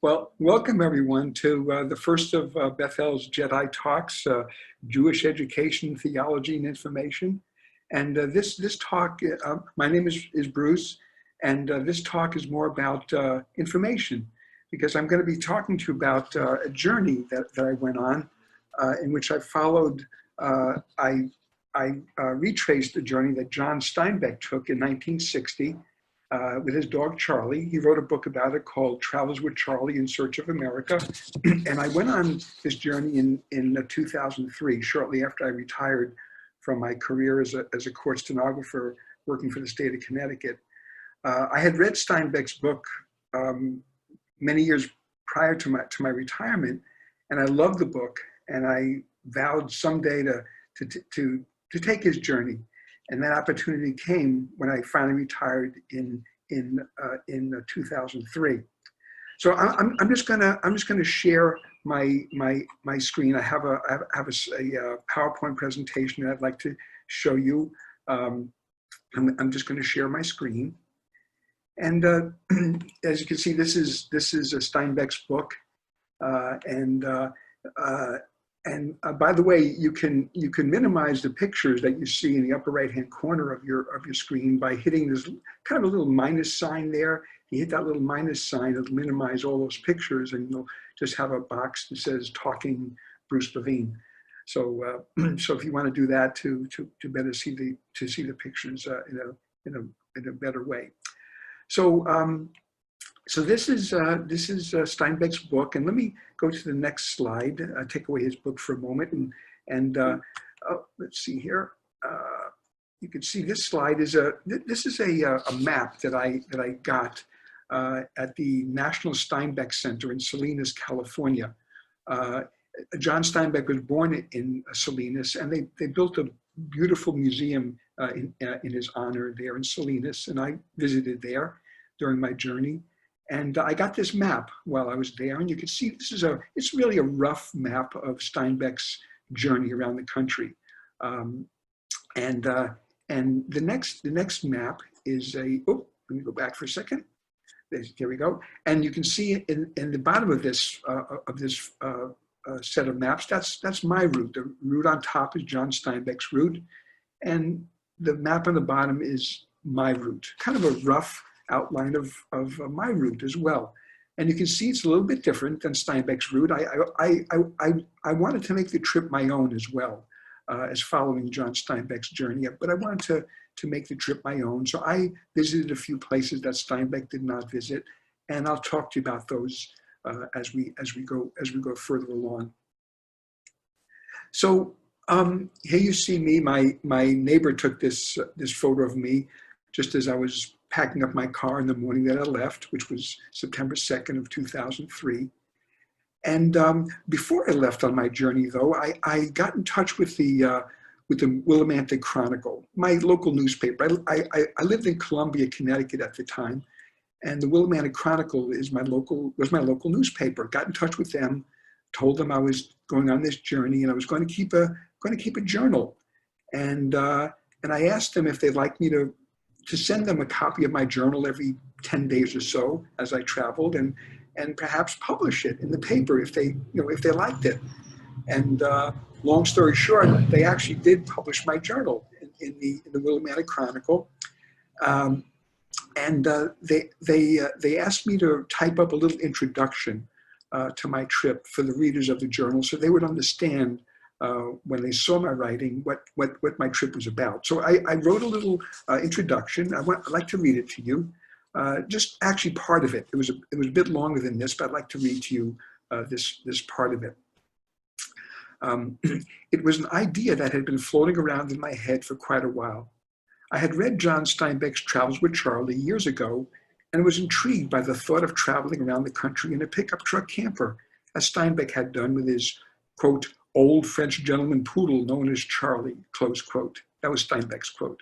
Well, welcome everyone to the first of Bethel's JETI talks, Jewish Education, Theology, and Information. And this talk, my name is Bruce, and this talk is more about information, because I'm going to be talking to you about a journey that I went on, in which I followed, I retraced the journey that John Steinbeck took in 1960. With his dog Charley. He wrote a book about it called Travels with Charley in Search of America. And I went on this journey in 2003, shortly after I retired from my career as a court stenographer working for the state of Connecticut. I had read Steinbeck's book many years prior to my retirement, and I loved the book, and I vowed someday to take his journey. And that opportunity came when I finally retired in 2003. So I'm just gonna share my screen. I have a PowerPoint presentation that I'd like to show you. I'm just going to share my screen, and as you can see, this is Steinbeck's book, and by the way, you can minimize the pictures that you see in the upper right-hand corner of your screen by hitting this kind of a little minus sign there. You hit that little minus sign, it'll minimize all those pictures, and you'll just have a box that says "Talking Bruce Levine." So, so if you want to do that to better see the pictures in a better way. So. So this is Steinbeck's book, and let me go to the next slide. Take away his book for a moment, and oh, let's see here. You can see this slide is a map that I got at the National Steinbeck Center in Salinas, California. John Steinbeck was born in Salinas, and they built a beautiful museum in his honor there in Salinas, and I visited there during my journey. And I got this map while I was there, and you can see it's really a rough map of Steinbeck's journey around the country. And the next map is let me go back for a second. There we go. And you can see in the bottom of this set of maps, that's my route. The route on top is John Steinbeck's route, and the map on the bottom is my route. Kind of a rough outline of my route as well. And you can see it's a little bit different than Steinbeck's route. I wanted to make the trip my own as well, as following John Steinbeck's journey, but I wanted to make the trip my own. So I visited a few places that Steinbeck did not visit, and I'll talk to you about those as we go further along. So here you see me. My neighbor took this photo of me just as I was packing up my car in the morning that I left, which was September 2nd of 2003. And before I left on my journey, though, I got in touch with the Willimantic Chronicle, my local newspaper. I lived in Columbia, Connecticut at the time, and the Willimantic Chronicle was my local newspaper. Got in touch with them, told them I was going on this journey, and I was going to keep a journal. And I asked them if they'd like me to send them a copy of my journal every 10 days or so as I traveled, and perhaps publish it in the paper if they liked it. And long story short, they actually did publish my journal in the Willimantic Chronicle. And they asked me to type up a little introduction to my trip for the readers of the journal, so they would understand when they saw my writing, what my trip was about. So I wrote a little introduction. I'd like to read it to you. Just actually part of it. It was a bit longer than this, but I'd like to read to you this part of it. It was an idea that had been floating around in my head for quite a while. I had read John Steinbeck's Travels with Charley years ago, and was intrigued by the thought of traveling around the country in a pickup truck camper, as Steinbeck had done with his, quote, old French gentleman poodle known as Charley, close quote. That was Steinbeck's quote.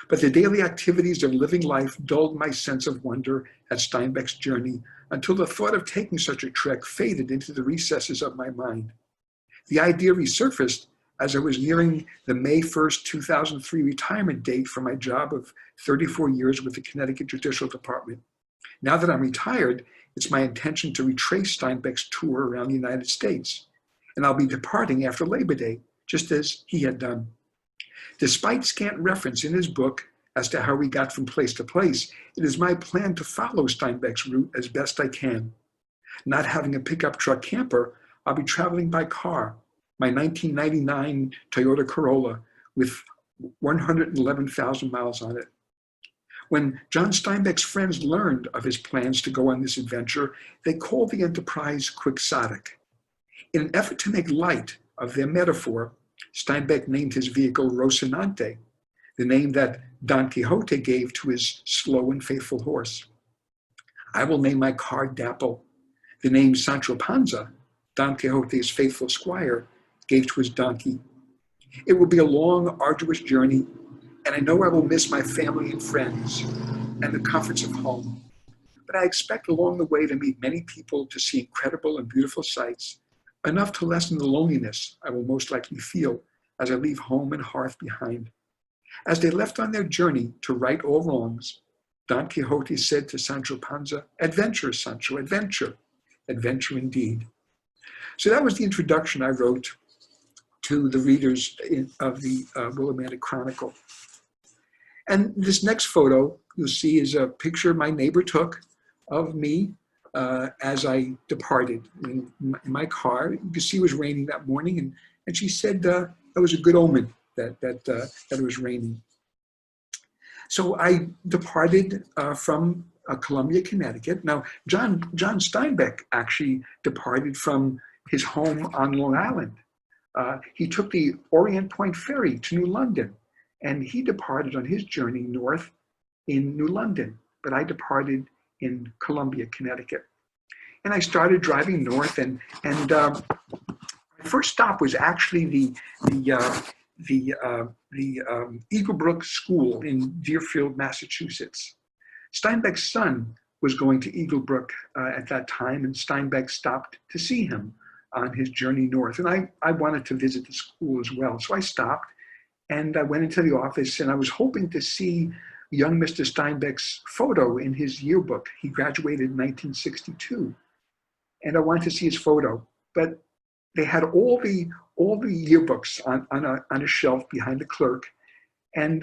But the daily activities of living life dulled my sense of wonder at Steinbeck's journey until the thought of taking such a trek faded into the recesses of my mind. The idea resurfaced as I was nearing the May 1st, 2003 retirement date for my job of 34 years with the Connecticut Judicial Department. Now that I'm retired, It's my intention to retrace Steinbeck's tour around the United States, and I'll be departing after Labor Day, just as he had done. Despite scant reference in his book as to how we got from place to place, it is my plan to follow Steinbeck's route as best I can. Not having a pickup truck camper, I'll be traveling by car, my 1999 Toyota Corolla with 111,000 miles on it. When John Steinbeck's friends learned of his plans to go on this adventure, they called the enterprise quixotic. In an effort to make light of their metaphor, Steinbeck named his vehicle Rocinante, the name that Don Quixote gave to his slow and faithful horse. I will name my car Dapple, the name Sancho Panza, Don Quixote's faithful squire, gave to his donkey. It will be a long, arduous journey, and I know I will miss my family and friends and the comforts of home. But I expect along the way to meet many people, to see incredible and beautiful sights, enough to lessen the loneliness I will most likely feel as I leave home and hearth behind. As they left on their journey to right all wrongs, Don Quixote said to Sancho Panza, "Adventure, Sancho, adventure." Adventure indeed. So that was the introduction I wrote to the readers of the Willimantic Chronicle. And this next photo you'll see is a picture my neighbor took of me as I departed in my car. You can see it was raining that morning, and she said that was a good omen that it was raining. So I departed from Columbia, Connecticut. Now, John Steinbeck actually departed from his home on Long Island. He took the Orient Point Ferry to New London, and he departed on his journey north in New London, but I departed in Columbia, Connecticut. And I started driving north, and my first stop was actually the Eagle Brook School in Deerfield, Massachusetts. Steinbeck's son was going to Eagle Brook at that time, and Steinbeck stopped to see him on his journey north. And I wanted to visit the school as well. So I stopped and I went into the office, and I was hoping to see young Mr. Steinbeck's photo in his yearbook. He graduated in 1962. And I wanted to see his photo, but they had all the yearbooks on a shelf behind the clerk, and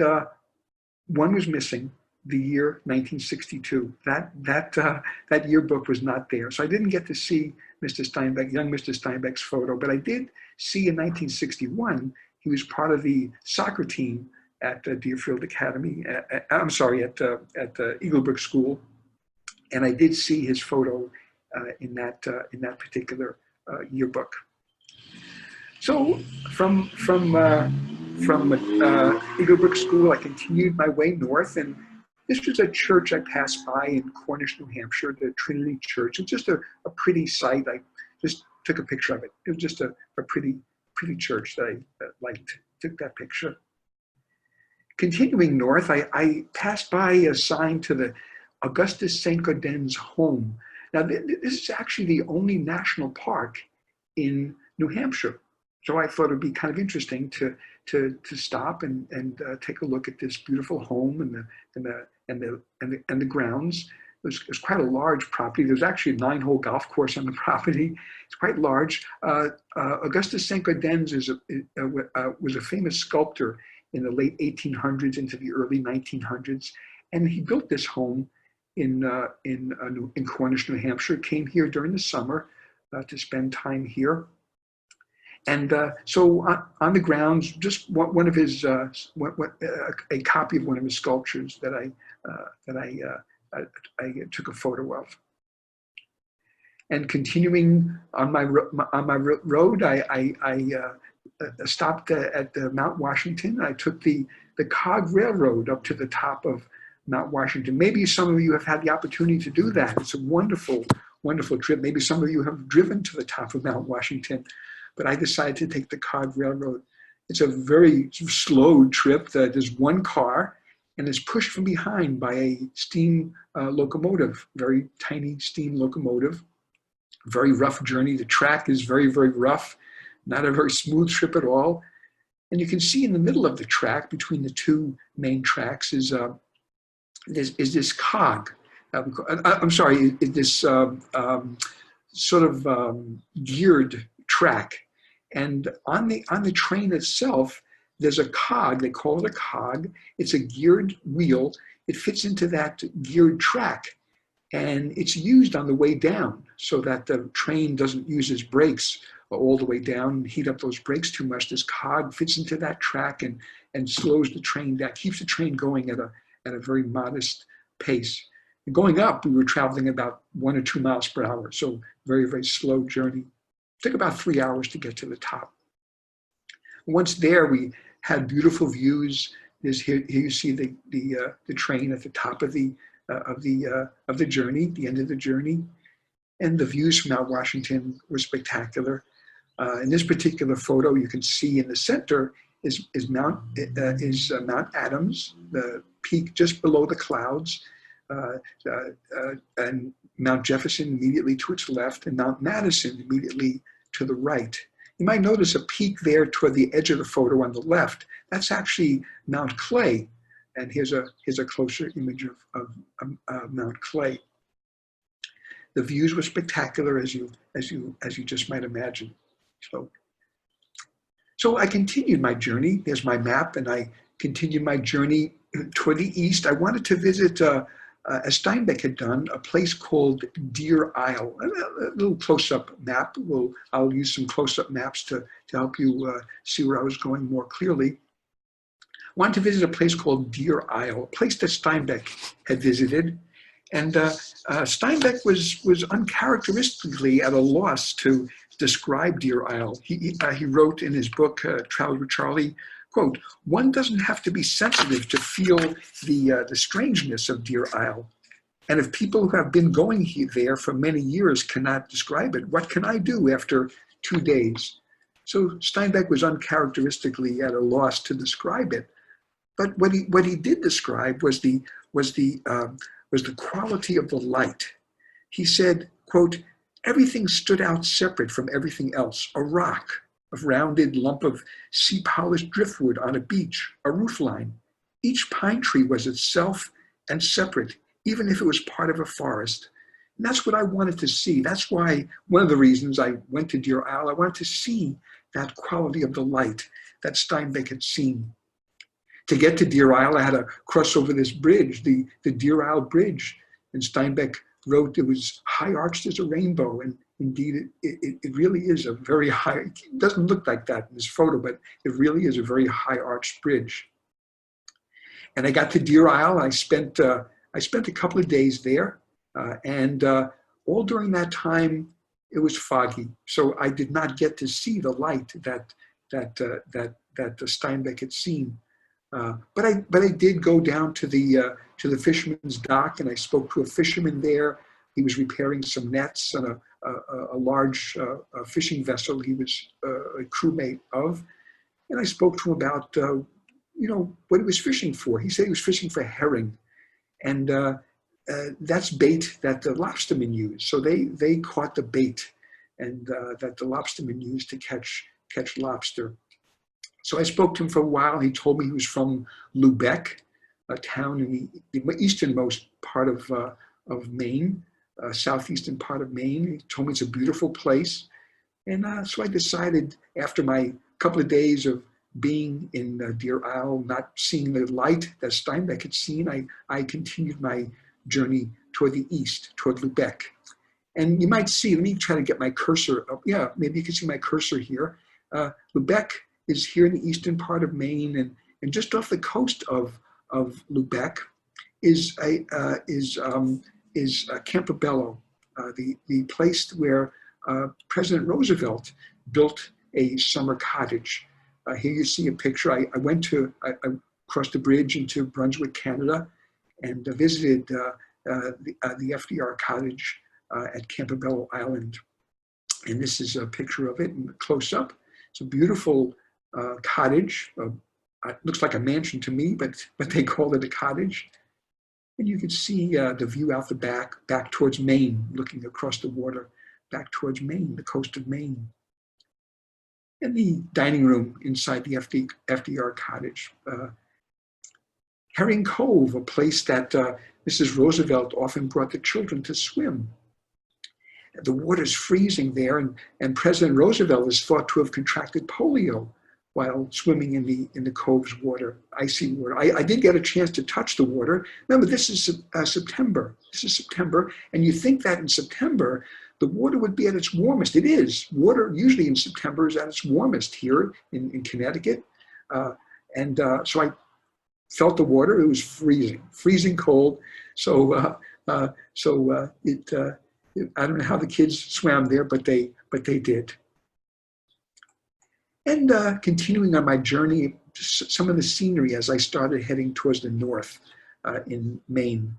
one was missing, the year 1962. That yearbook was not there, so I didn't get to see Mr. Steinbeck, young Mr. Steinbeck's photo. But I did see in 1961 he was part of the soccer team at Deerfield Academy. I'm sorry, at Eagle Brook School, and I did see his photo in that particular yearbook. So from Eagle Brook School, I continued my way north, and this was a church I passed by in Cornish, New Hampshire, the Trinity Church. It's just a pretty sight. I just took a picture of it. It was just a pretty church that I liked. Took that picture. Continuing north, I passed by a sign to the Augustus St. Gaudens home. Now, this is actually the only national park in New Hampshire. So I thought it'd be kind of interesting to stop and take a look at this beautiful home and the grounds. It was quite a large property. There's actually a 9-hole golf course on the property. It's quite large. Augustus St. Gaudens was a famous sculptor in the late 1800s into the early 1900s, and he built this home in Cornish, New Hampshire. Came here during the summer to spend time here. And so on the grounds, just one of his, a copy of one of his sculptures that I took a photo of. And continuing on my road, I stopped at Mount Washington. I took the Cog Railroad up to the top of Mount Washington. Maybe some of you have had the opportunity to do that. It's a wonderful, wonderful trip. Maybe some of you have driven to the top of Mount Washington. But I decided to take the Cog Railroad. It's a very slow trip. There's one car, and it's pushed from behind by a steam locomotive, very tiny steam locomotive. Very rough journey. The track is very, very rough, not a very smooth trip at all. And you can see in the middle of the track, between the two main tracks, is this cog. I'm sorry, this sort of geared track. And on the train itself, there's a cog, they call it a cog. It's a geared wheel. It fits into that geared track. And it's used on the way down so that the train doesn't use its brakes all the way down and heat up those brakes too much. This cog fits into that track and slows the train down, keeps the train going at a very modest pace. And going up, we were traveling about 1 or 2 miles per hour. So very, very slow journey. It took about 3 hours to get to the top. Once there, we had beautiful views. There's here you see the train at the top of the journey, the end of the journey, and the views from Mount Washington were spectacular. In this particular photo, you can see in the center is Mount Adams, the peak just below the clouds, and Mount Jefferson immediately to its left, and Mount Madison immediately to the right. You might notice a peak there toward the edge of the photo on the left. That's actually Mount Clay. And here's a closer image of Mount Clay. The views were spectacular, as you just might imagine. So I continued my journey. There's my map, and I continued my journey toward the east. I wanted to visit, as Steinbeck had done, a place called Deer Isle. A little close-up map. I'll use some close-up maps to help you see where I was going more clearly. Wanted to visit a place called Deer Isle, a place that Steinbeck had visited. And Steinbeck was uncharacteristically at a loss to describe Deer Isle. He wrote in his book, Travel with Charley, quote, "One doesn't have to be sensitive to feel the strangeness of Deer Isle. And if people who have been going there for many years cannot describe it, what can I do after 2 days?" So Steinbeck was uncharacteristically at a loss to describe it. But what he did describe was the quality of the light. He said, quote, "Everything stood out separate from everything else. A rock, a rounded lump of sea-polished driftwood on a beach, a roofline. Each pine tree was itself and separate, even if it was part of a forest." And that's what I wanted to see. That's why one of the reasons I went to Deer Isle, I wanted to see that quality of the light that Steinbeck had seen. To get to Deer Isle, I had to cross over this bridge, the Deer Isle Bridge. And Steinbeck wrote it was high arched as a rainbow. And indeed, it really is a very high, it doesn't look like that in this photo, but it really is a very high arched bridge. And I got to Deer Isle. I spent a couple of days there. And all during that time, it was foggy. So I did not get to see the light that Steinbeck had seen. But I did go down to the fisherman's dock, and I spoke to a fisherman there. He was repairing some nets on a large fishing vessel he was a crewmate of, and I spoke to him about what he was fishing for. He said he was fishing for herring, and that's bait that the lobstermen use. So they caught the bait, and that the lobstermen used to catch lobster. So I spoke to him for a while. He told me he was from Lubec, a town in the easternmost part of Maine, southeastern part of Maine. He told me it's a beautiful place. And so I decided, after my couple of days of being in Deer Isle, not seeing the light that Steinbeck had seen, I continued my journey toward the east, toward Lubec. And you might see, let me try to get my cursor up. Yeah, maybe you can see my cursor here. Lubec is here in the eastern part of Maine, and just off the coast of Lubec is Campobello, the place where President Roosevelt built a summer cottage. Here you see a picture. I crossed the bridge into Brunswick, Canada, and visited the FDR cottage at Campobello Island. And this is a picture of it in close up. It's a beautiful cottage. It looks like a mansion to me, but they call it a cottage. And you can see the view out the back towards Maine, looking across the water, back towards Maine, the coast of Maine. And the dining room inside the FDR cottage. Herring Cove, a place that Mrs. Roosevelt often brought the children to swim. The water's freezing there, and President Roosevelt is thought to have contracted polio while swimming in the cove's water, icy water. I did get a chance to touch the water. Remember, this is September. This is September, and you think that in September, the water would be at its warmest. It is. Water usually in September is at its warmest here in Connecticut. So I felt the water. It was freezing cold. So I don't know how the kids swam there, but they did. And continuing on my journey, some of the scenery as I started heading towards the north in Maine,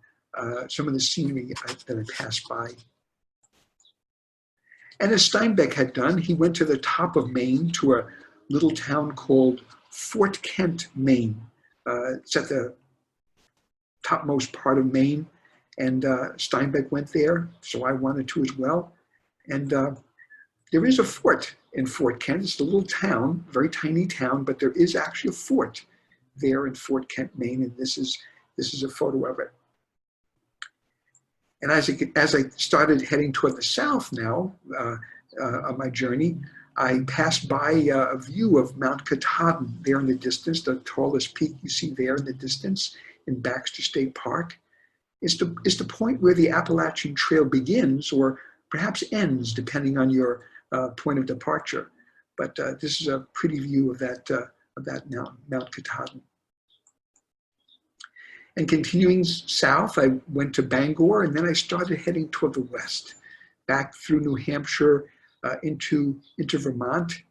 some of the scenery that I passed by. And as Steinbeck had done, he went to the top of Maine to a little town called Fort Kent, Maine. It's at the topmost part of Maine. And Steinbeck went there, so I wanted to as well. And there is a fort in Fort Kent. It's a little town, very tiny town, but there is actually a fort there in Fort Kent, Maine, and this is a photo of it. And as I started heading toward the south now on my journey, I passed by a view of Mount Katahdin there in the distance, the tallest peak you see there in the distance in Baxter State Park. It's the point where the Appalachian Trail begins or perhaps ends, depending on your point of departure. But this is a pretty view of that mountain, Mount Katahdin. And continuing south, I went to Bangor, and then I started heading toward the west, back through New Hampshire into Vermont.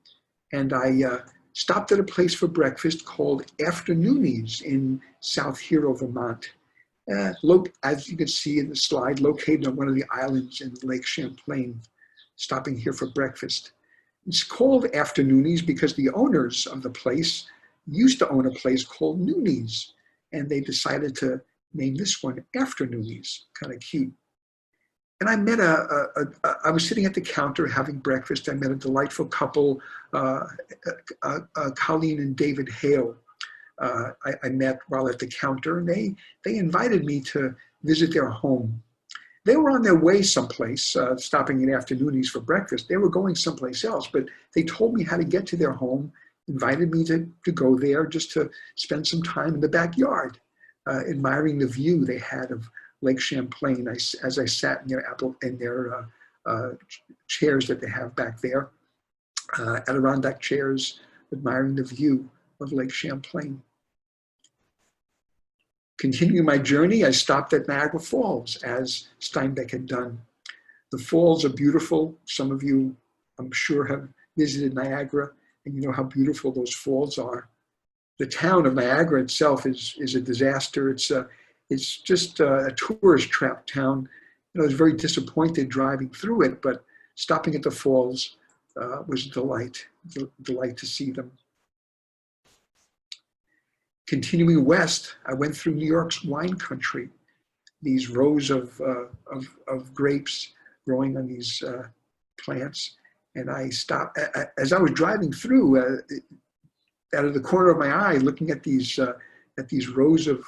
And I stopped at a place for breakfast called Afternoonies in South Hero, Vermont. As you can see in the slide, located on one of the islands in Lake Champlain, stopping here for breakfast. It's called Afternoonies because the owners of the place used to own a place called Noonies, and they decided to name this one Afternoonies. Kind of cute. And I met I was sitting at the counter having breakfast. I met a delightful couple, Colleen and David Hale. I met while at the counter, and they invited me to visit their home. They were on their way someplace, stopping at Afternoonies for breakfast. They were going someplace else, but they told me how to get to their home, invited me to go there just to spend some time in the backyard, admiring the view they had of Lake Champlain as I sat in their chairs that they have back there, Adirondack chairs, admiring the view of Lake Champlain. Continuing my journey, I stopped at Niagara Falls, as Steinbeck had done. The falls are beautiful. Some of you, I'm sure, have visited Niagara, and you know how beautiful those falls are. The town of Niagara itself is a disaster. It's just a tourist trap town. I was very disappointed driving through it, but stopping at the falls was a delight to see them. Continuing west, I went through New York's wine country, these rows of grapes growing on these plants. And I stopped, as I was driving through, out of the corner of my eye, looking at these rows of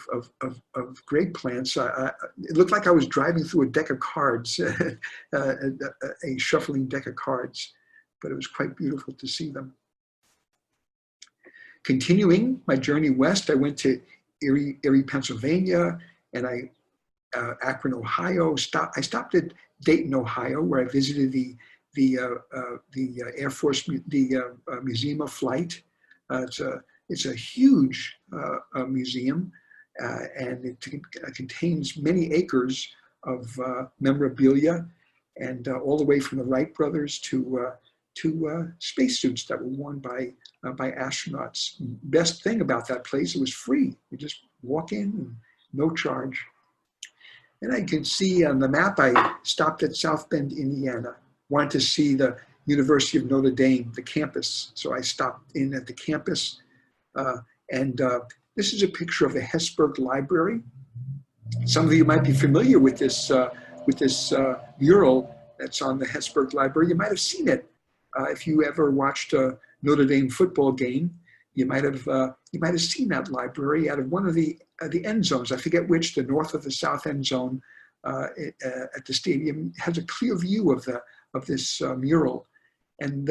grape plants, it looked like I was driving through a deck of cards, a shuffling deck of cards, but it was quite beautiful to see them. Continuing my journey west, I went to Erie, Pennsylvania, and Akron, Ohio. I stopped at Dayton, Ohio, where I visited the Air Force, Museum of Flight. It's a huge museum, and it contains many acres of memorabilia, and all the way from the Wright brothers to spacesuits that were worn by astronauts. Best thing about that place, it was free. You just walk in, no charge. And I can see on the map, I stopped at South Bend, Indiana. Wanted to see the University of Notre Dame, the campus. So I stopped in at the campus. This is a picture of the Hesburgh Library. Some of you might be familiar with this mural that's on the Hesburgh Library. You might have seen it if you ever watched a Notre Dame football game. you might have seen that library out of one of the end zones. I forget which, the north or the south end zone at the stadium has a clear view of this mural, and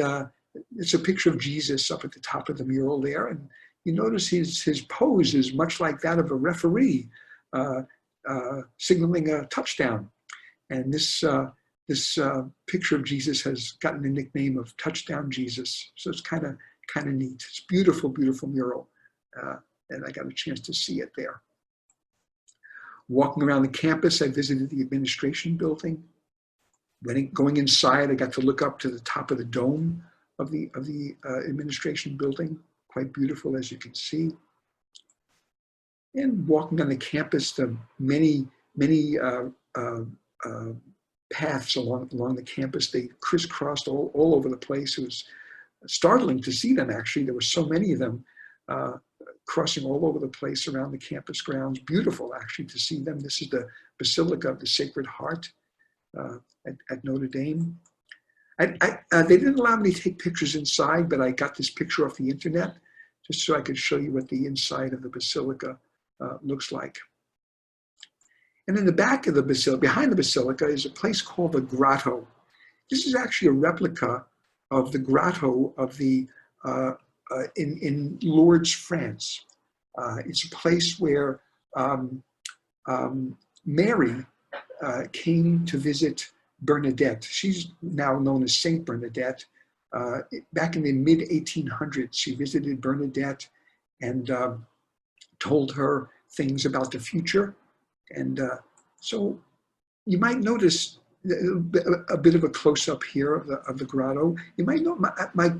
it's a picture of Jesus up at the top of the mural there, and you notice his pose is much like that of a referee signaling a touchdown, and this picture of Jesus has gotten the nickname of Touchdown Jesus. So it's kind of neat. It's beautiful, beautiful mural, and I got a chance to see it there. Walking around the campus, I visited the administration building. Going inside, I got to look up to the top of the dome of the administration building. Quite beautiful, as you can see. And walking on the campus, the many paths along the campus, they crisscrossed all over the place. It was startling to see them, actually. There were so many of them crossing all over the place around the campus grounds. Beautiful, actually, to see them. This is the Basilica of the Sacred Heart at Notre Dame. They didn't allow me to take pictures inside, but I got this picture off the internet just so I could show you what the inside of the Basilica looks like. And in the back of the Basilica, behind the Basilica, is a place called the Grotto. This is actually a replica of the Grotto of the in Lourdes, France. It's a place where Mary came to visit Bernadette. She's now known as Saint Bernadette. Back in the mid-1800s, she visited Bernadette and told her things about the future. And so you might notice a bit of a close-up here of the grotto. You might know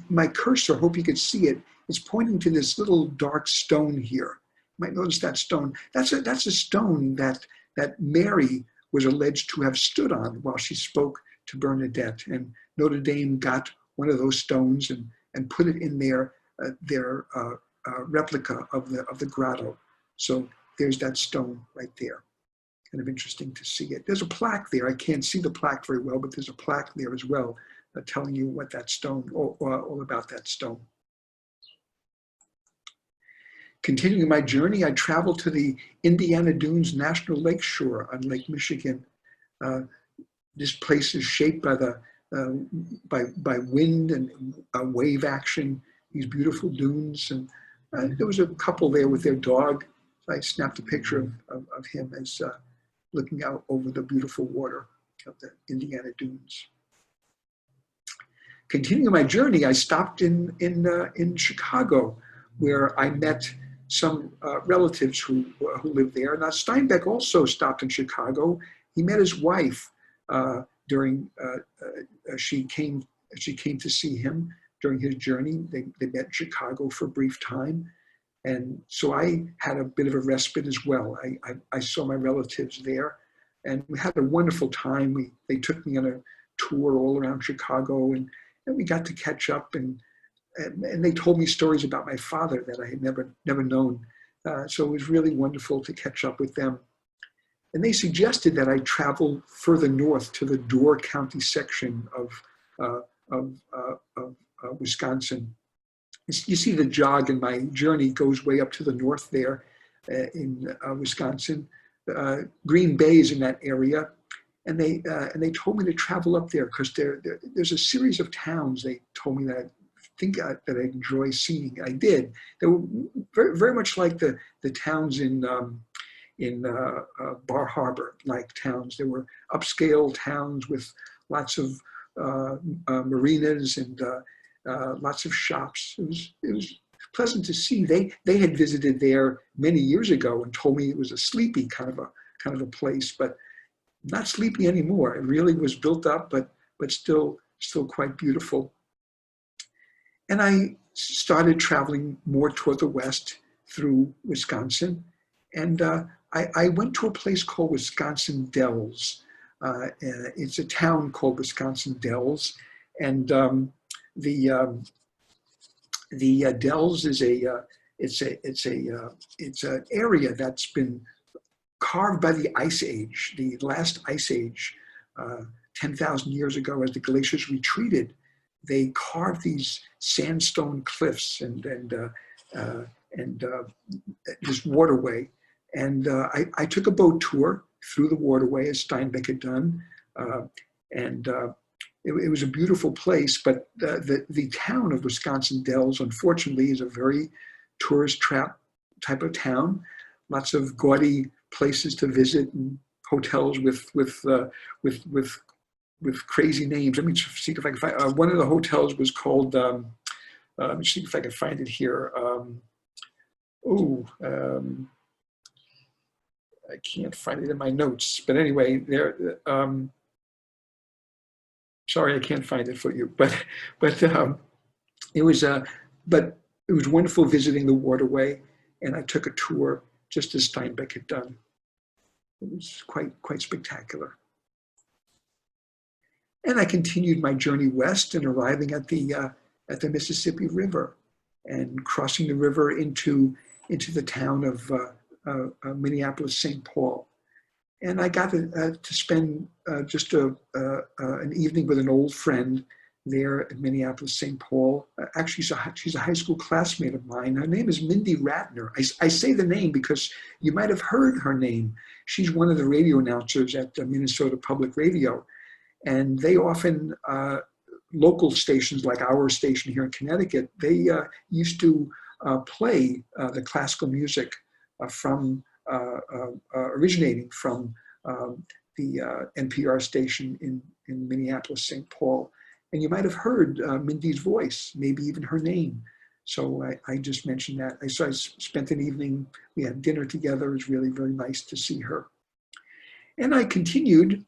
my cursor, hope you could see it, is pointing to this little dark stone here. You might notice that stone. That's a stone that Mary was alleged to have stood on while she spoke to Bernadette. And Notre Dame got one of those stones and put it in their replica of the grotto. So there's that stone right there. Kind of interesting to see it. There's a plaque there. I can't see the plaque very well, but there's a plaque there as well telling you what that stone, all about that stone. Continuing my journey, I traveled to the Indiana Dunes National Lake Shore on Lake Michigan. This place is shaped by wind and wave action, these beautiful dunes. And there was a couple there with their dog. I snapped a picture of him as looking out over the beautiful water of the Indiana Dunes. Continuing my journey, I stopped in Chicago, where I met some relatives who lived there. Now, Steinbeck also stopped in Chicago. He met his wife during, she came to see him during his journey. They met in Chicago for a brief time. And so I had a bit of a respite as well. I saw my relatives there, and we had a wonderful time. They took me on a tour all around Chicago, and we got to catch up, and they told me stories about my father that I had never known. So it was really wonderful to catch up with them. And they suggested that I travel further north to the Door County section of Wisconsin. You see the jog in my journey goes way up to the north there in Wisconsin. Green Bay is in that area. And they told me to travel up there because there's a series of towns they told me that I think that I enjoy seeing. I did. They were very, very much like the towns in Bar Harbor-like towns. They were upscale towns with lots of marinas and lots of shops. It was pleasant to see. They had visited there many years ago and told me it was a sleepy kind of a place, but not sleepy anymore. It really was built up, but still quite beautiful. And I started traveling more toward the west through Wisconsin, and I went to a place called Wisconsin Dells. It's a town called Wisconsin Dells, and the Dells is it's an area that's been carved by the Ice Age, the last Ice Age, 10,000 years ago. As the glaciers retreated, they carved these sandstone cliffs and and this waterway. And I took a boat tour through the waterway as Steinbeck had done. It was a beautiful place, but the town of Wisconsin Dells, unfortunately, is a very tourist trap type of town. Lots of gaudy places to visit and hotels with crazy names. Let me see if I can find. One of the hotels was called. Let me see if I can find it here. I can't find it in my notes, but anyway, there. Sorry, I can't find it for you, but it was wonderful visiting the waterway, and I took a tour just as Steinbeck had done. It was quite spectacular. And I continued my journey west and arriving at the Mississippi River and crossing the river into the town of Minneapolis-St. Paul. And I got to spend just an evening with an old friend there at Minneapolis-St. Paul. Actually, she's a high school classmate of mine. Her name is Mindy Ratner. I say the name because you might have heard her name. She's one of the radio announcers at Minnesota Public Radio. And they often, local stations like our station here in Connecticut, they used to play the classical music from originating from the NPR station in Minneapolis-St. Paul. And you might have heard Mindy's voice, maybe even her name. So I just mentioned that. I spent an evening, we had dinner together. It was really very nice to see her. And I continued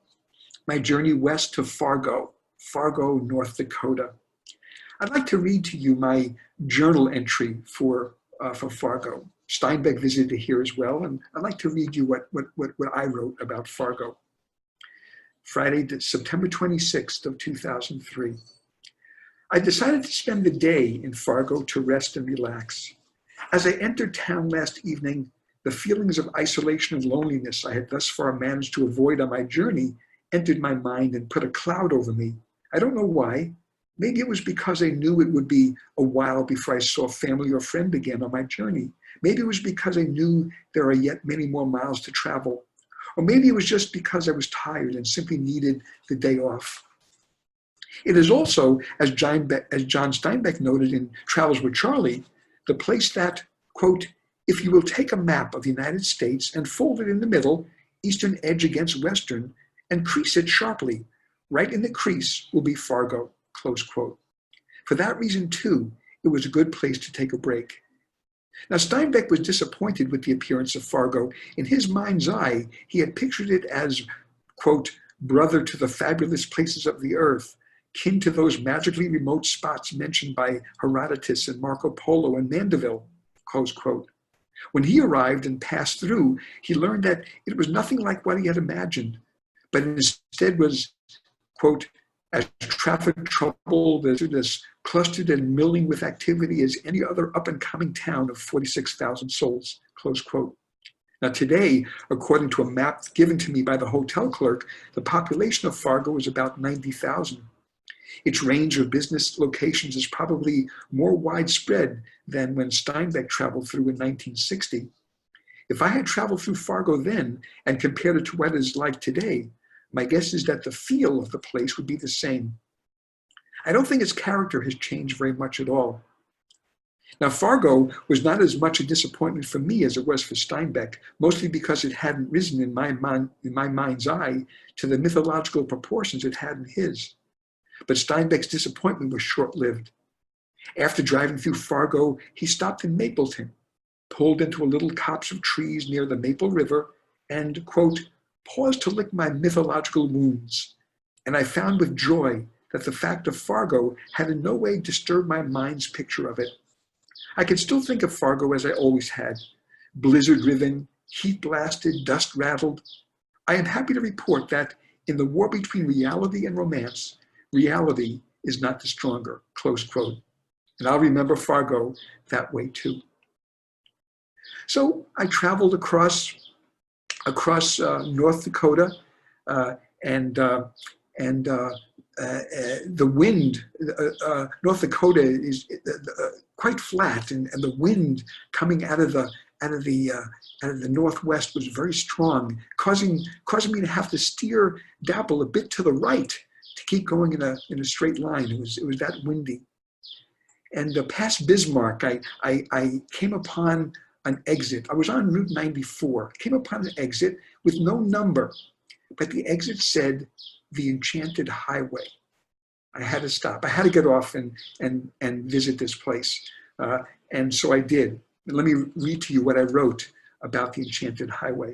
my journey west to Fargo, North Dakota. I'd like to read to you my journal entry for Fargo. Steinbeck visited here as well, and I'd like to read you what I wrote about Fargo. Friday, September 26th of 2003. I decided to spend the day in Fargo to rest and relax. As I entered town last evening, the feelings of isolation and loneliness I had thus far managed to avoid on my journey entered my mind and put a cloud over me. I don't know why. Maybe it was because I knew it would be a while before I saw family or friend again on my journey. Maybe it was because I knew there are yet many more miles to travel. Or maybe it was just because I was tired and simply needed the day off. It is also, as John Steinbeck noted in Travels with Charley, the place that, quote, if you will take a map of the United States and fold it in the middle, eastern edge against western, and crease it sharply, right in the crease will be Fargo, close quote. For that reason, too, it was a good place to take a break. Now, Steinbeck was disappointed with the appearance of Fargo. In his mind's eye, he had pictured it as, quote, brother to the fabulous places of the earth, kin to those magically remote spots mentioned by Herodotus and Marco Polo and Mandeville, close quote. When he arrived and passed through, he learned that it was nothing like what he had imagined, but instead was, quote, as traffic troubled, as clustered and milling with activity as any other up-and-coming town of 46,000 souls, close quote. Now today, according to a map given to me by the hotel clerk, the population of Fargo is about 90,000. Its range of business locations is probably more widespread than when Steinbeck traveled through in 1960. If I had traveled through Fargo then and compared it to what it is like today, my guess is that the feel of the place would be the same. I don't think its character has changed very much at all. Now, Fargo was not as much a disappointment for me as it was for Steinbeck, mostly because it hadn't risen in my mind's eye to the mythological proportions it had in his. But Steinbeck's disappointment was short-lived. After driving through Fargo, he stopped in Mapleton, pulled into a little copse of trees near the Maple River, and, quote, paused to lick my mythological wounds. And I found with joy that the fact of Fargo had in no way disturbed my mind's picture of it. I could still think of Fargo as I always had, blizzard-riven, heat-blasted, dust-rattled. I am happy to report that in the war between reality and romance, reality is not the stronger, close quote. And I'll remember Fargo that way too. So I traveled across North Dakota and the wind, North Dakota is quite flat, and the wind coming out of the northwest was very strong, causing me to have to dabble a bit to the right to keep going in a straight line. It was that windy. And past Bismarck, I came upon an exit. I was on Route 94. Came upon an exit with no number, but the exit said the Enchanted Highway. I had to stop. I had to get off and visit this place. And so I did. Let me read to you what I wrote about the Enchanted Highway.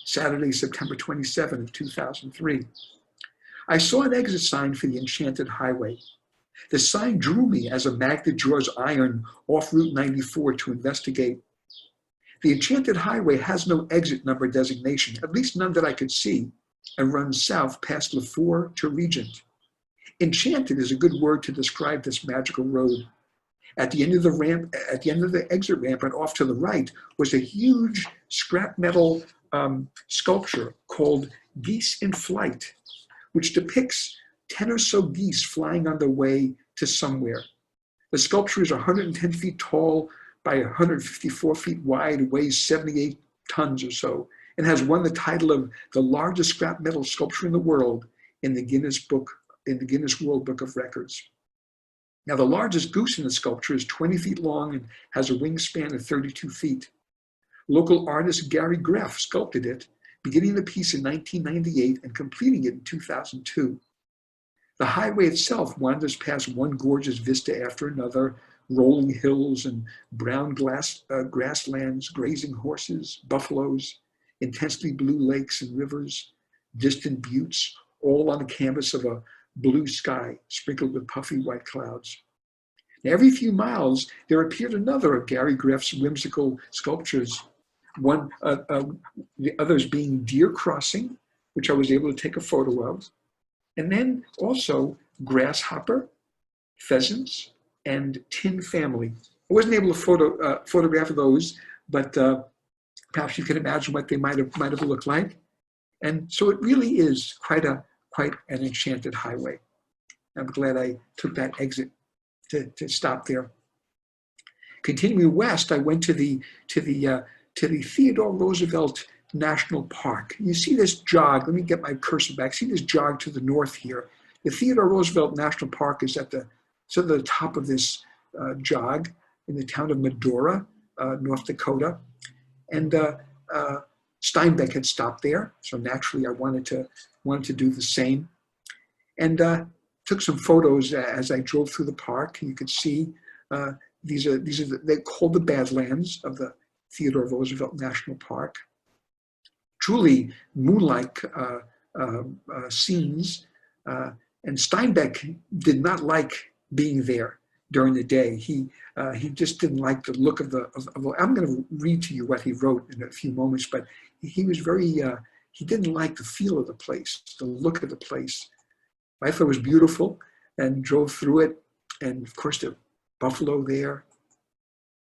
Saturday, September 27 of 2003. I saw an exit sign for the Enchanted Highway. The sign drew me as a magnet draws iron off Route 94 to investigate. The Enchanted Highway has no exit number designation, at least none that I could see, and runs south past LaFour to Regent. Enchanted is a good word to describe this magical road. At the end of the ramp, at the end of the exit ramp and off to the right was a huge scrap metal sculpture called Geese in Flight, which depicts 10 or so geese flying on their way to somewhere. The sculpture is 110 feet tall by 154 feet wide, weighs 78 tons or so, and has won the title of the largest scrap metal sculpture in the world in the Guinness World Book of Records. Now, the largest goose in the sculpture is 20 feet long and has a wingspan of 32 feet. Local artist Gary Greff sculpted it, beginning the piece in 1998 and completing it in 2002. The highway itself wanders past one gorgeous vista after another, rolling hills and brown grasslands, grazing horses, buffaloes, intensely blue lakes and rivers, distant buttes, all on the canvas of a blue sky sprinkled with puffy white clouds. Now, every few miles, there appeared another of Gary Greff's whimsical sculptures, the others being Deer Crossing, which I was able to take a photo of, and then also grasshopper, pheasants, and tin family. I wasn't able to photograph those, but perhaps you can imagine what they might have looked like. And so it really is quite an enchanted highway. I'm glad I took that exit to stop there. Continuing west, I went to the Theodore Roosevelt National Park. You see this jog, let me get my cursor back, see this jog to the north here. The Theodore Roosevelt National Park is at the top of this jog in the town of Medora, North Dakota. And Steinbeck had stopped there, so naturally I wanted to do the same. And took some photos as I drove through the park. You could see they're called the Badlands of the Theodore Roosevelt National Park. Truly moonlike scenes. And Steinbeck did not like being there during the day. He just didn't like the look of I'm going to read to you what he wrote in a few moments, but he was very, he didn't like the feel of the place, the look of the place. I thought it was beautiful and drove through it. And of course the buffalo there.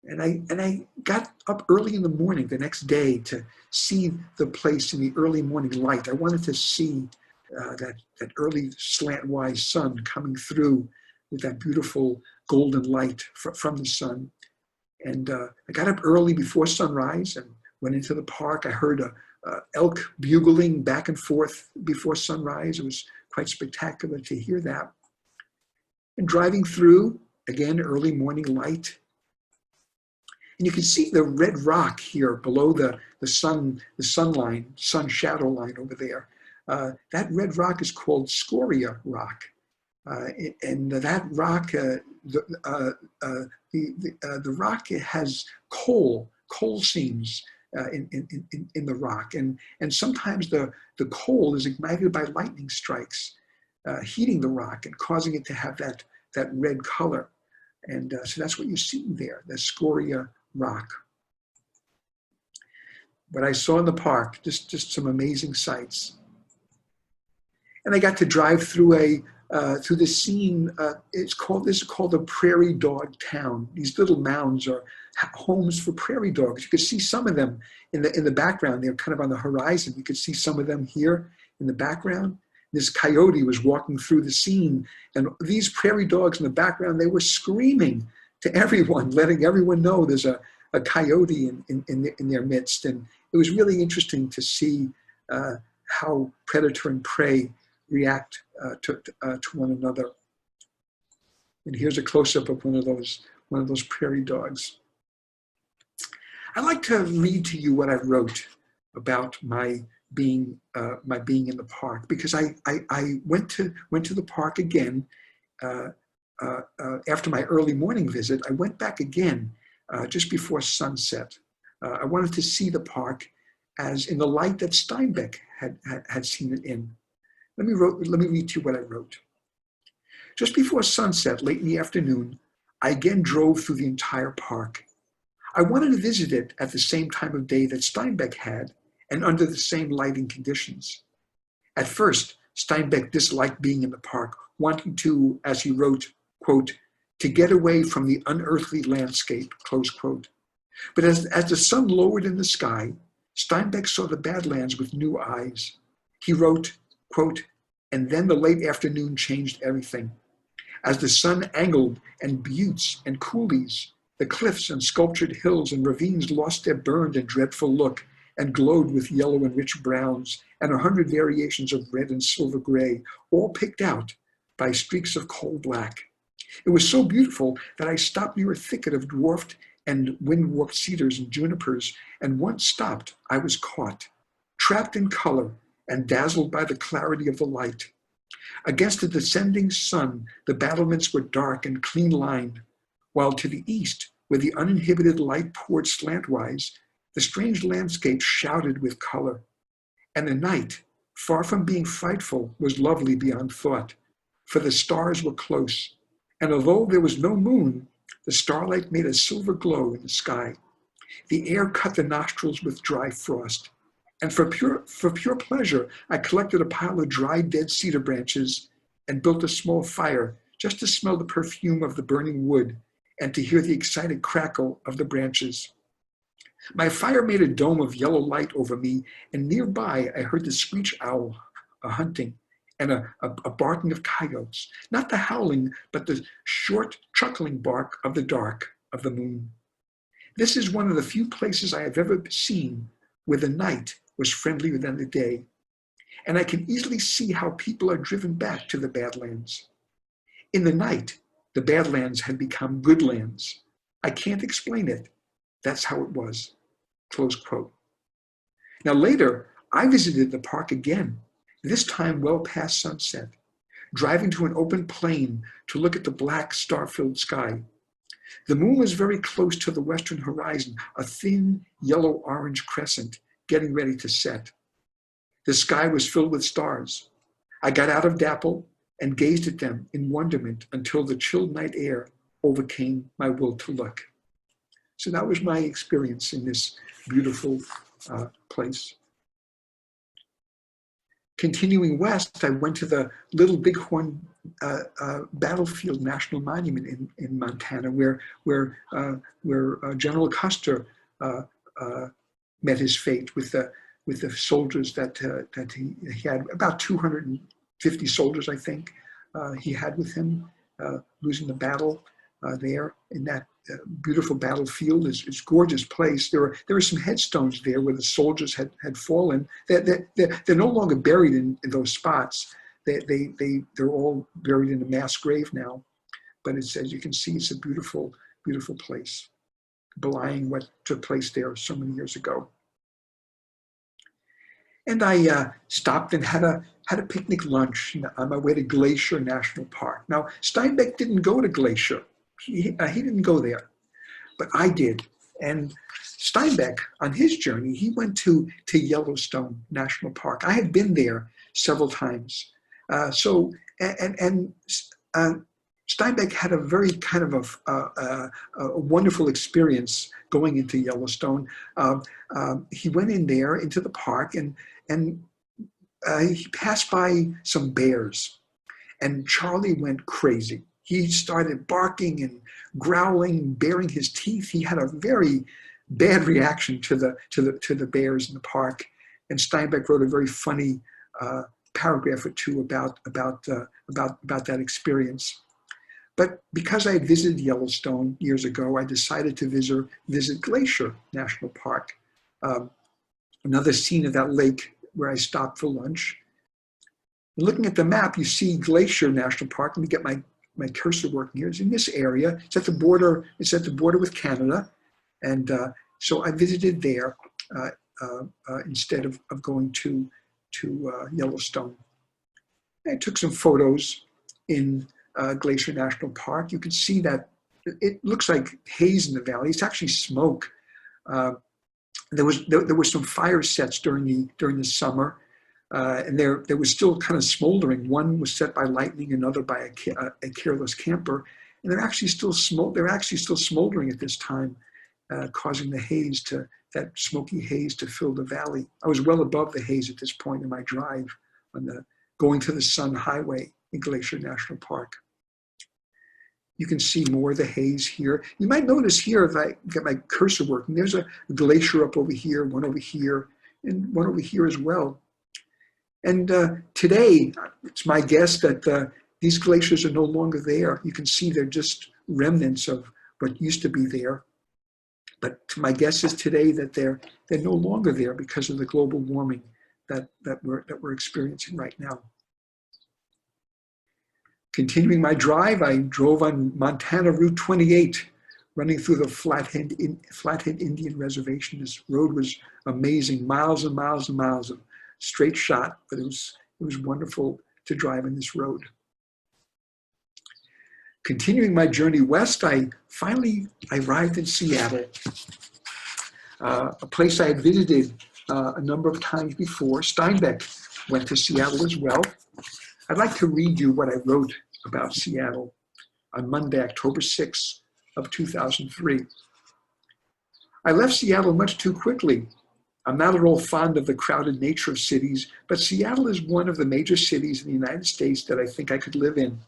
And I got up early in the morning the next day to see the place in the early morning light. I wanted to see that early slant-wise sun coming through with that beautiful golden light from the sun. And I got up early before sunrise and went into the park. I heard elk bugling back and forth before sunrise. It was quite spectacular to hear that. And driving through, again, early morning light. And you can see the red rock here below the sun shadow line over there. That red rock is called scoria rock. And that rock, the rock has coal seams in the rock, and sometimes the coal is ignited by lightning strikes, heating the rock and causing it to have that red color. And so that's what you see there, the scoria rock. But I saw in the park just some amazing sights. And I got to drive through through the scene. This is called the Prairie Dog town. These little mounds are homes for prairie dogs. You could see some of them in the background. They're kind of on the horizon. You could see some of them here in the background. This coyote was walking through the scene, and these prairie dogs in the background, they were screaming to everyone, letting everyone know there's a coyote in their midst. And it was really interesting to see how predator and prey react to one another. And here's a close-up of one of those prairie dogs. I'd like to read to you what I wrote about my being in the park, because I went to the park again after my early morning visit. I went back again just before sunset. I wanted to see the park as in the light that Steinbeck had seen it in. Let me read to you what I wrote. Just before sunset, late in the afternoon, I again drove through the entire park. I wanted to visit it at the same time of day that Steinbeck had, and under the same lighting conditions. At first, Steinbeck disliked being in the park, wanting to, as he wrote, quote, to get away from the unearthly landscape, close quote. But as the sun lowered in the sky, Steinbeck saw the badlands with new eyes. He wrote, quote, and then the late afternoon changed everything. As the sun angled, and buttes and coulees, the cliffs and sculptured hills and ravines lost their burned and dreadful look, and glowed with yellow and rich browns, and 100 variations of red and silver gray, all picked out by streaks of coal black. It was so beautiful that I stopped near a thicket of dwarfed and wind-warped cedars and junipers, and once stopped, I was caught, trapped in color and dazzled by the clarity of the light. Against the descending sun, the battlements were dark and clean-lined, while to the east, where the uninhibited light poured slantwise, the strange landscape shouted with color. And the night, far from being frightful, was lovely beyond thought, for the stars were close, and although there was no moon, the starlight made a silver glow in the sky. The air cut the nostrils with dry frost, and for pure pleasure, I collected a pile of dried dead cedar branches and built a small fire just to smell the perfume of the burning wood and to hear the excited crackle of the branches. My fire made a dome of yellow light over me, and nearby I heard the screech owl hunting and a barking of coyotes, not the howling, but the short, chuckling bark of the dark of the moon. This is one of the few places I have ever seen where the night was friendlier than the day, and I can easily see how people are driven back to the badlands. In the night, the badlands had become good lands. I can't explain it. That's how it was, close quote. Now later, I visited the park again, this time well past sunset, driving to an open plain to look at the black star-filled sky. The moon was very close to the western horizon, a thin yellow-orange crescent getting ready to set. The sky was filled with stars. I got out of dapple and gazed at them in wonderment until the chilled night air overcame my will to look. So that was my experience in this beautiful place. Continuing west, I went to the Little Bighorn Battlefield National Monument in Montana, where General Custer met his fate with the soldiers that he had, about 250 soldiers, I think, he had with him, losing the battle there in that beautiful battlefield. It's a gorgeous place. There are some headstones there where the soldiers had fallen. They're no longer buried in those spots. They're all buried in a mass grave now. But it's, as you can see, it's a beautiful, beautiful place, belying what took place there so many years ago. And I stopped and had a picnic lunch on my way to Glacier National Park. Now, Steinbeck didn't go to Glacier. He didn't go there, but I did. And Steinbeck, on his journey, he went to Yellowstone National Park. I had been there several times. Steinbeck had a very kind of a wonderful experience going into Yellowstone. He went in there into the park and he passed by some bears, and Charley went crazy. He started barking and growling, baring his teeth. He had a very bad reaction to the bears in the park. And Steinbeck wrote a very funny paragraph or two about that experience. But because I had visited Yellowstone years ago, I decided to visit Glacier National Park, another scene of that lake where I stopped for lunch. And looking at the map, you see Glacier National Park. Let me get my cursor working here. It's in this area. It's at the border. It's at the border with Canada, and so I visited there instead of going to Yellowstone. I took some photos in Glacier National Park. You can see that it looks like haze in the valley. It's actually smoke. There were some fire sets during the summer, and there was still kind of smoldering. One was set by lightning, another by a careless camper, and they're actually still smoldering at this time, causing that smoky haze to fill the valley. I was well above the haze at this point in my drive on the going to the Sun Highway in Glacier National Park. You can see more of the haze here. You might notice here, if I get my cursor working, there's a glacier up over here, one over here, and one over here as well. And today, it's my guess that these glaciers are no longer there. You can see they're just remnants of what used to be there. But my guess is today that they're no longer there because of the global warming that we're experiencing right now. Continuing my drive, I drove on Montana Route 28, running through the Flathead Indian Reservation. This road was amazing, miles and miles and miles of straight shot, but it was wonderful to drive in this road. Continuing my journey west, I finally arrived in Seattle, a place I had visited a number of times before. Steinbeck went to Seattle as well. I'd like to read you what I wrote about Seattle on Monday, October 6th of 2003. I left Seattle much too quickly. I'm not at all fond of the crowded nature of cities, but Seattle is one of the major cities in the United States that I think I could live in.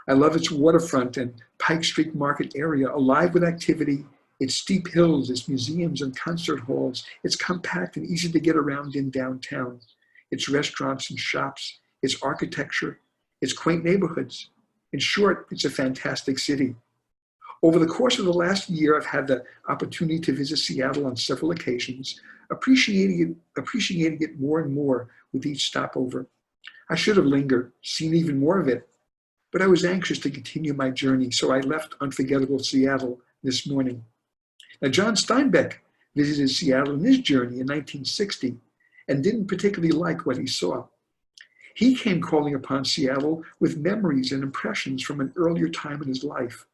I love its waterfront and Pike Street Market area, alive with activity, its steep hills, its museums and concert halls, its compact and easy to get around in downtown, its restaurants and shops, its architecture, its quaint neighborhoods. In short, it's a fantastic city. Over the course of the last year, I've had the opportunity to visit Seattle on several occasions, appreciating it more and more with each stopover. I should have lingered, seen even more of it, but I was anxious to continue my journey, so I left unforgettable Seattle this morning. Now, John Steinbeck visited Seattle in his journey in 1960 and didn't particularly like what he saw. He came calling upon Seattle with memories and impressions from an earlier time in his life.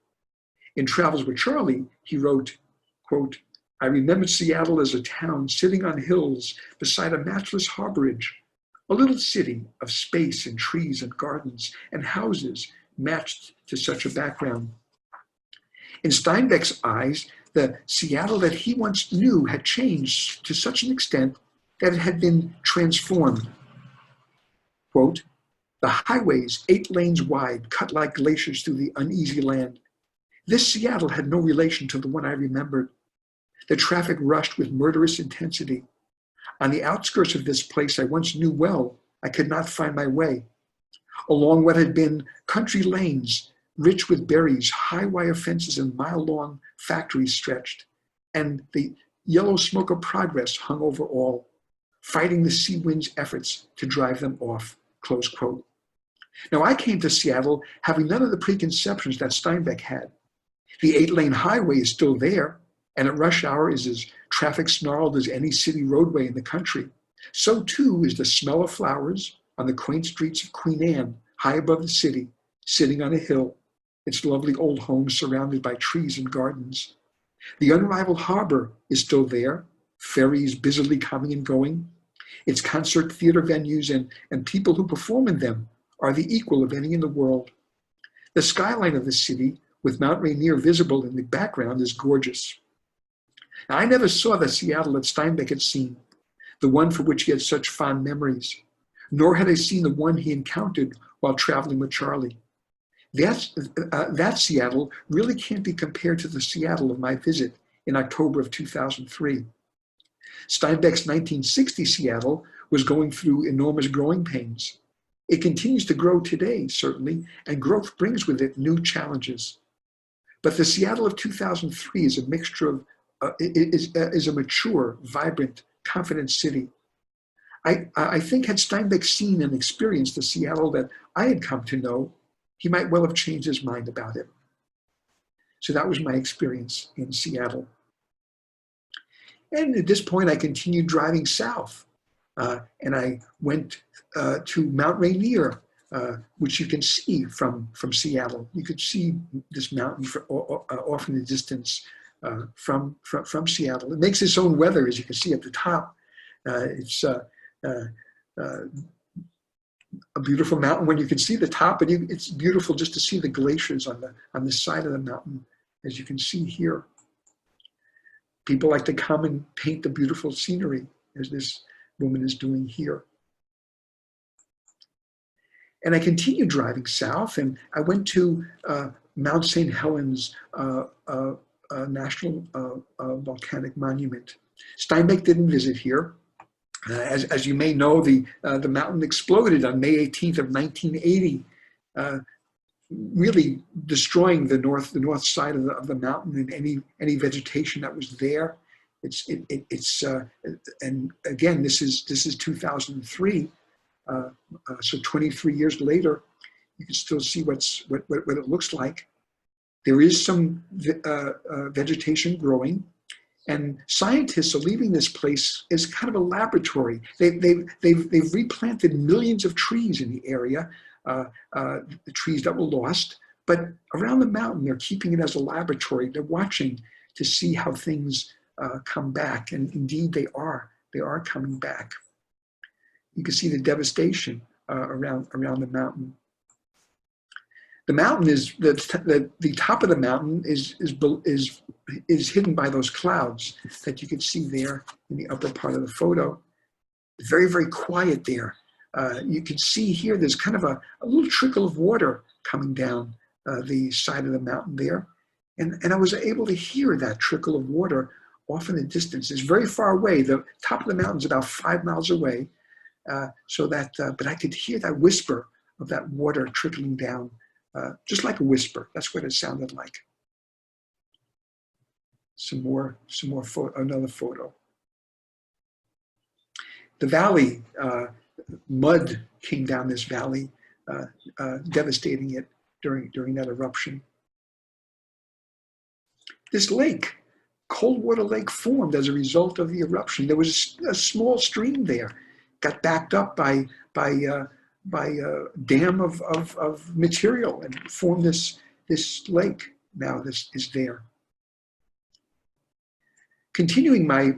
In Travels with Charley, he wrote, quote, "I remembered Seattle as a town sitting on hills beside a matchless harborage, a little city of space and trees and gardens and houses matched to such a background." In Steinbeck's eyes, the Seattle that he once knew had changed to such an extent that it had been transformed. Quote, "The highways, 8 lanes wide, cut like glaciers through the uneasy land. This Seattle had no relation to the one I remembered. The traffic rushed with murderous intensity. On the outskirts of this place I once knew well, I could not find my way. Along what had been country lanes, rich with berries, high wire fences and mile-long factories stretched, and the yellow smoke of progress hung over all, fighting the sea wind's efforts to drive them off." Close quote. Now, I came to Seattle having none of the preconceptions that Steinbeck had. The 8-lane highway is still there, and at rush hour is as traffic snarled as any city roadway in the country. So too is the smell of flowers on the quaint streets of Queen Anne, high above the city, sitting on a hill, its lovely old homes surrounded by trees and gardens. The unrivaled harbor is still there, ferries busily coming and going. Its concert theater venues and people who perform in them are the equal of any in the world. The skyline of the city, with Mount Rainier visible in the background, is gorgeous. Now, I never saw the Seattle that Steinbeck had seen, the one for which he had such fond memories, nor had I seen the one he encountered while traveling with Charley. That Seattle really can't be compared to the Seattle of my visit in October of 2003. Steinbeck's 1960 Seattle was going through enormous growing pains. It continues to grow today, certainly, and growth brings with it new challenges. But the Seattle of 2003 is a mixture of, is a mature, vibrant, confident city. I think had Steinbeck seen and experienced the Seattle that I had come to know, he might well have changed his mind about it. So that was my experience in Seattle. And at this point, I continued driving south. And I went to Mount Rainier, which you can see from Seattle. You could see this mountain off in the distance from Seattle. It makes its own weather, as you can see at the top. It's a beautiful mountain when you can see the top, and it's beautiful just to see the glaciers on the side of the mountain, as you can see here. People like to come and paint the beautiful scenery, as this woman is doing here. And I continued driving south, and I went to Mount St. Helens National Volcanic Monument. Steinbeck didn't visit here. As you may know, the mountain exploded on May 18th of 1980, really destroying the north side of the mountain and any vegetation that was there. And again, this is 2003, so 23 years later, you can still see what it looks like. There is some vegetation growing, and scientists are leaving this place as kind of a laboratory. They've replanted millions of trees in the area, the trees that were lost, but around the mountain, they're keeping it as a laboratory. They're watching to see how things come back, and indeed they are coming back. You can see the devastation around the mountain. The mountain is the top of the mountain is hidden by those clouds that you can see there in the upper part of the photo. It's very, very quiet there. You can see here there's kind of a little trickle of water coming down the side of the mountain there, and I was able to hear that trickle of water off in the distance. It's very far away. The top of the mountain is about 5 miles away, but I could hear that whisper of that water trickling down, just like a whisper. That's what it sounded like. Another photo. The valley, mud came down this valley, devastating it during that eruption. This lake, Coldwater Lake, formed as a result of the eruption. There was a small stream there, got backed up by a dam of material and formed this lake. Now this is there. Continuing my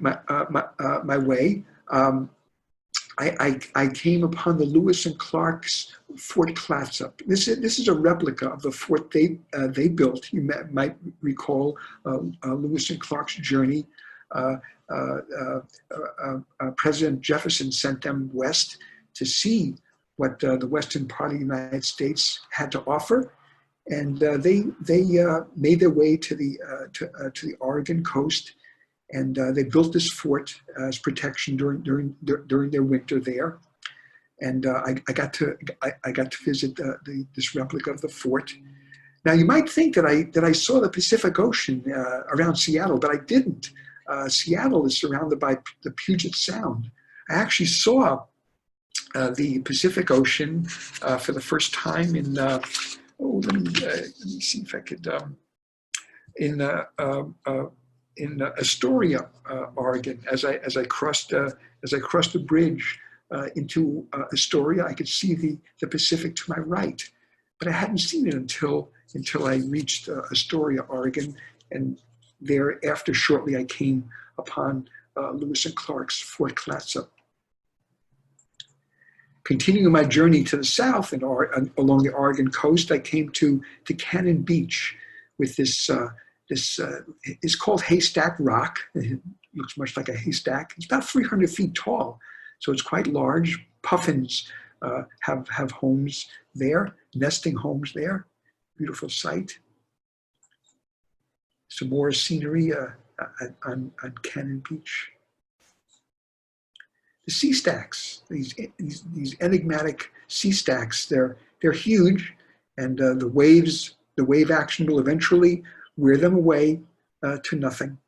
way, I came upon the Lewis and Clark's Fort Clatsop. This is a replica of the fort they built. You might recall Lewis and Clark's journey. President Jefferson sent them west to see what the western part of the United States had to offer, and they made their way to the Oregon coast, and they built this fort as protection during their winter there. And I got to visit this replica of the fort. Now you might think that I saw the Pacific Ocean around Seattle, but I didn't. Seattle is surrounded by the Puget Sound. I actually saw the Pacific Ocean for the first time in let me see if I could in Astoria, Oregon. As I crossed the bridge into Astoria, I could see the Pacific to my right, but I hadn't seen it until I reached Astoria, Oregon, and thereafter shortly I came upon Lewis and Clark's Fort Clatsop. Continuing my journey to the south and along the Oregon coast, I came to Cannon Beach with this is called Haystack Rock. It looks much like a haystack. It's about 300 feet tall, so it's quite large. Puffins have homes there, nesting homes there. Beautiful sight. Some more scenery on Cannon Beach. the sea stacks, these enigmatic sea stacks. They're huge, and the wave action will eventually wear them away to nothing.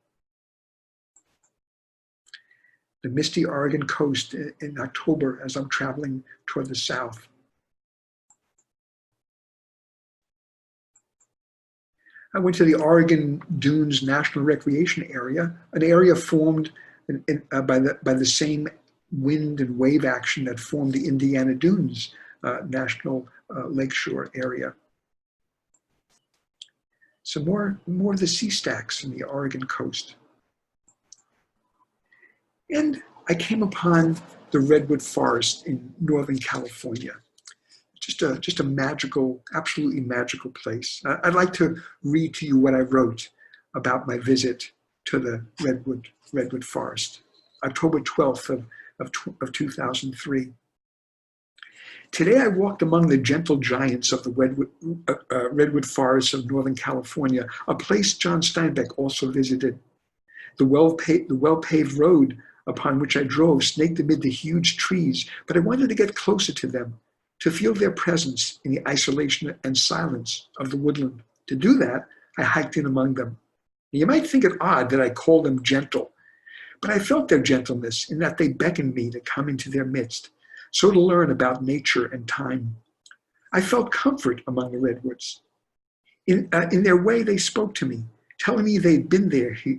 The misty Oregon coast in October as I'm traveling toward the south. I went to the Oregon Dunes National Recreation Area, an area formed by the same wind and wave action that formed the Indiana Dunes National Lakeshore area. So more of the sea stacks in the Oregon coast. And I came upon the Redwood Forest in Northern California. Just a magical, absolutely magical place. I'd like to read to you what I wrote about my visit to the Redwood Forest, October 12th of 2003. Today I walked among the gentle giants of the Redwood Forests of Northern California, a place John Steinbeck also visited. The well-paved road upon which I drove snaked amid the huge trees, but I wanted to get closer to them, to feel their presence in the isolation and silence of the woodland. To do that, I hiked in among them. You might think it odd that I call them gentle, but I felt their gentleness in that they beckoned me to come into their midst, so to learn about nature and time. I felt comfort among the redwoods. In their way, they spoke to me, telling me they'd been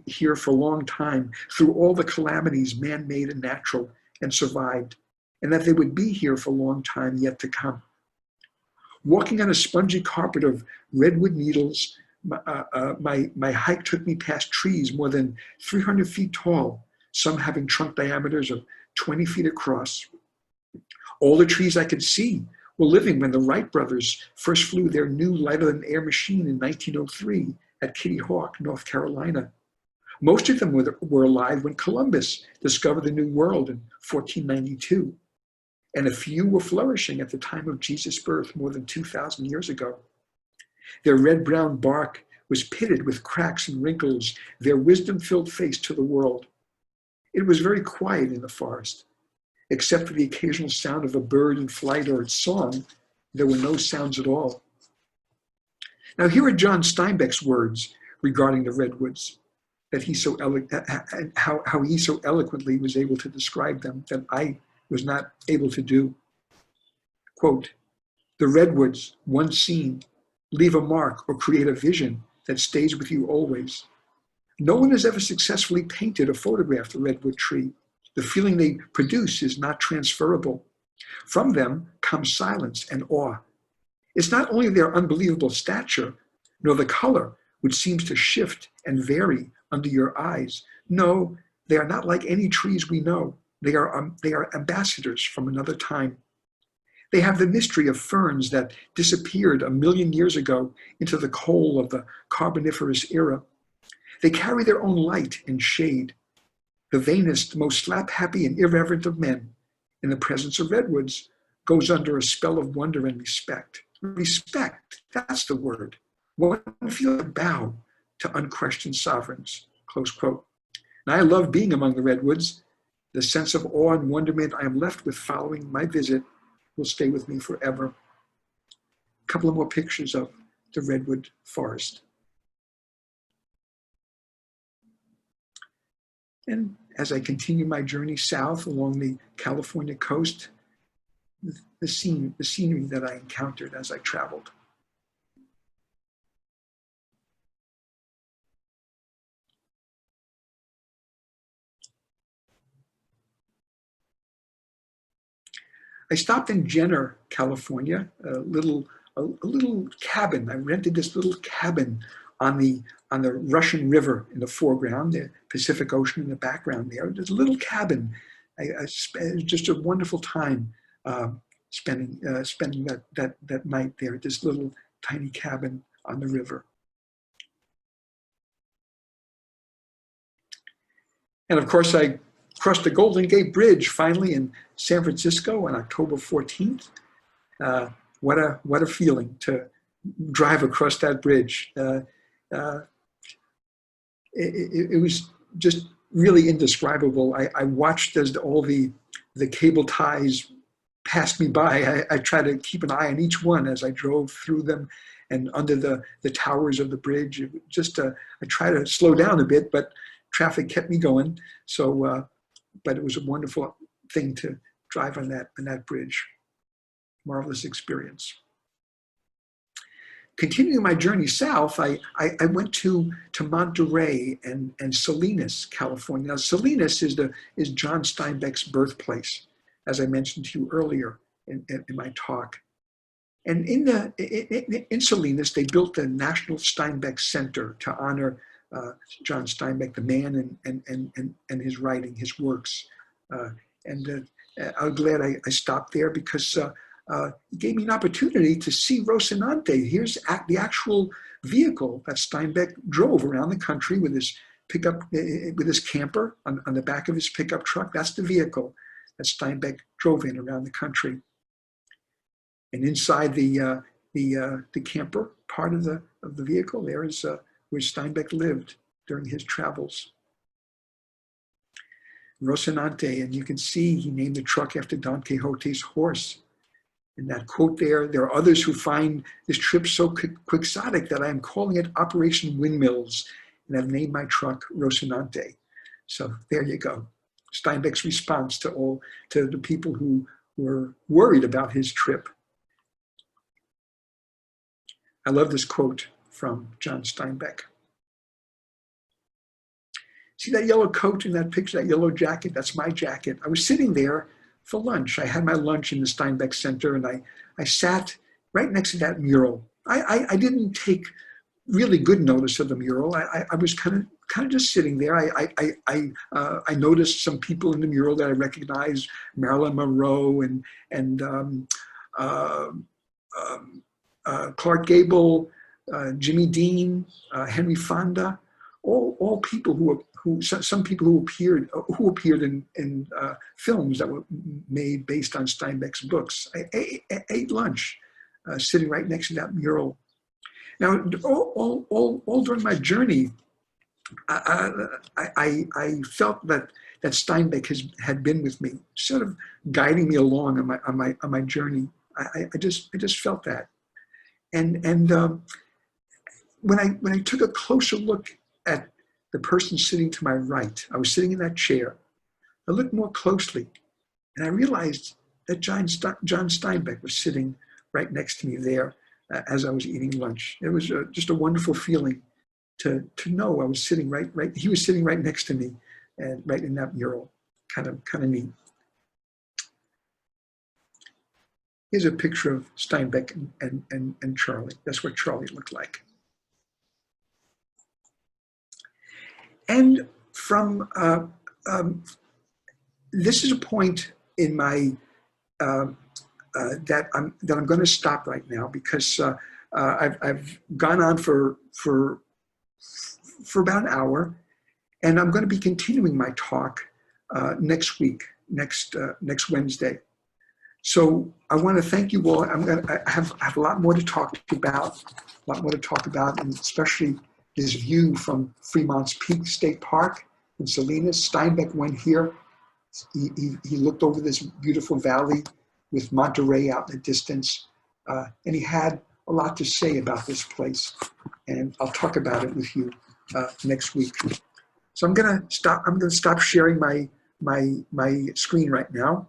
here for a long time, through all the calamities, man-made and natural, and survived, and that they would be here for a long time yet to come. Walking on a spongy carpet of redwood needles, my hike took me past trees more than 300 feet tall, some having trunk diameters of 20 feet across. All the trees I could see were living when the Wright brothers first flew their new lighter-than-air machine in 1903 at Kitty Hawk, North Carolina. Most of them were alive when Columbus discovered the New World in 1492. And a few were flourishing at the time of Jesus' birth more than 2,000 years ago. Their red-brown bark was pitted with cracks and wrinkles, their wisdom-filled face to the world. It was very quiet in the forest. Except for the occasional sound of a bird in flight or its song, there were no sounds at all. Now here are John Steinbeck's words regarding the redwoods, that how he so eloquently was able to describe them that I was not able to do. Quote, "The redwoods, once seen, leave a mark or create a vision that stays with you always. No one has ever successfully painted or photographed a redwood tree. The feeling they produce is not transferable. From them comes silence and awe. It's not only their unbelievable stature, nor the color, which seems to shift and vary under your eyes. No, they are not like any trees we know. They are ambassadors from another time. They have the mystery of ferns that disappeared 1,000,000 years ago into the coal of the Carboniferous era. They carry their own light and shade. The vainest, most slap-happy and irreverent of men, in the presence of redwoods, goes under a spell of wonder and respect. Respect, that's the word. One feels a bow to unquestioned sovereigns," close quote. And I love being among the redwoods. The sense of awe and wonderment I am left with following my visit will stay with me forever. A couple of more pictures of the Redwood Forest. And as I continue my journey south along the California coast, the scenery that I encountered as I traveled. I stopped in Jenner, California, a little cabin. I rented this little cabin on the Russian River in the foreground, the Pacific Ocean in the background there. There's a little cabin. I spent just a wonderful time spending that night there at this little tiny cabin on the river. And of course, I crossed the Golden Gate Bridge finally in San Francisco on October 14th. What a feeling to drive across that bridge. It was just really indescribable. I watched as all the the cable ties passed me by, I tried to keep an eye on each one as I drove through them and under the towers of the bridge. I tried to slow down a bit, but traffic kept me going. So, but it was a wonderful thing to drive on that bridge. Marvelous experience. Continuing my journey south, I went to Monterey and Salinas, California. Now, Salinas is John Steinbeck's birthplace, as I mentioned to you earlier in my talk. And in Salinas, they built the National Steinbeck Center to honor John Steinbeck, the man, and his writing, his works. I'm glad I stopped there because it gave me an opportunity to see Rocinante. Here's the actual vehicle that Steinbeck drove around the country with his pickup, with his camper on the back of his pickup truck. That's the vehicle that Steinbeck drove in around the country. And inside the camper part of the vehicle, there is where Steinbeck lived during his travels. Rocinante, and you can see he named the truck after Don Quixote's horse. In that quote there are others who find this trip so quixotic that I am calling it Operation Windmills, and I've named my truck Rocinante. So there you go. Steinbeck's response to the people who were worried about his trip. I love this quote from John Steinbeck. See that yellow coat in that picture, that yellow jacket? That's my jacket. I was sitting there for lunch. I had my lunch in the Steinbeck Center, and I sat right next to that mural. I didn't take really good notice of the mural. I was kind of just sitting there. I noticed some people in the mural that I recognized: Marilyn Monroe and Clark Gable, Jimmy Dean, Henry Fonda, all people some people who appeared in films that were made based on Steinbeck's books. I ate lunch sitting right next to that mural. Now, all during my journey, I felt that Steinbeck had been with me, sort of guiding me along on my journey. I just felt that. And when I took a closer look at the person sitting to my right, I was sitting in that chair. I looked more closely, and I realized that John Steinbeck was sitting right next to me there as I was eating lunch. It was just a wonderful feeling to know I was sitting right. He was sitting right next to me, and right in that mural. Kind of neat. Here's a picture of Steinbeck and Charley. That's what Charley looked like. And from this is a point in my that I'm going to stop right now because I've gone on for about an hour, and I'm going to be continuing my talk next week, next Wednesday. So I want to thank you all. I have a lot more to talk about, and especially this view from Fremont's Peak State Park in Salinas. Steinbeck went here. He looked over this beautiful valley with Monterey out in the distance, and he had a lot to say about this place. And I'll talk about it with you next week. So I'm going to stop sharing my screen right now.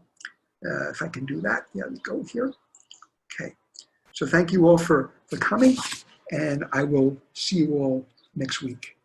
If I can do that, yeah, let's go here. Okay. So thank you all for coming, and I will see you all next week.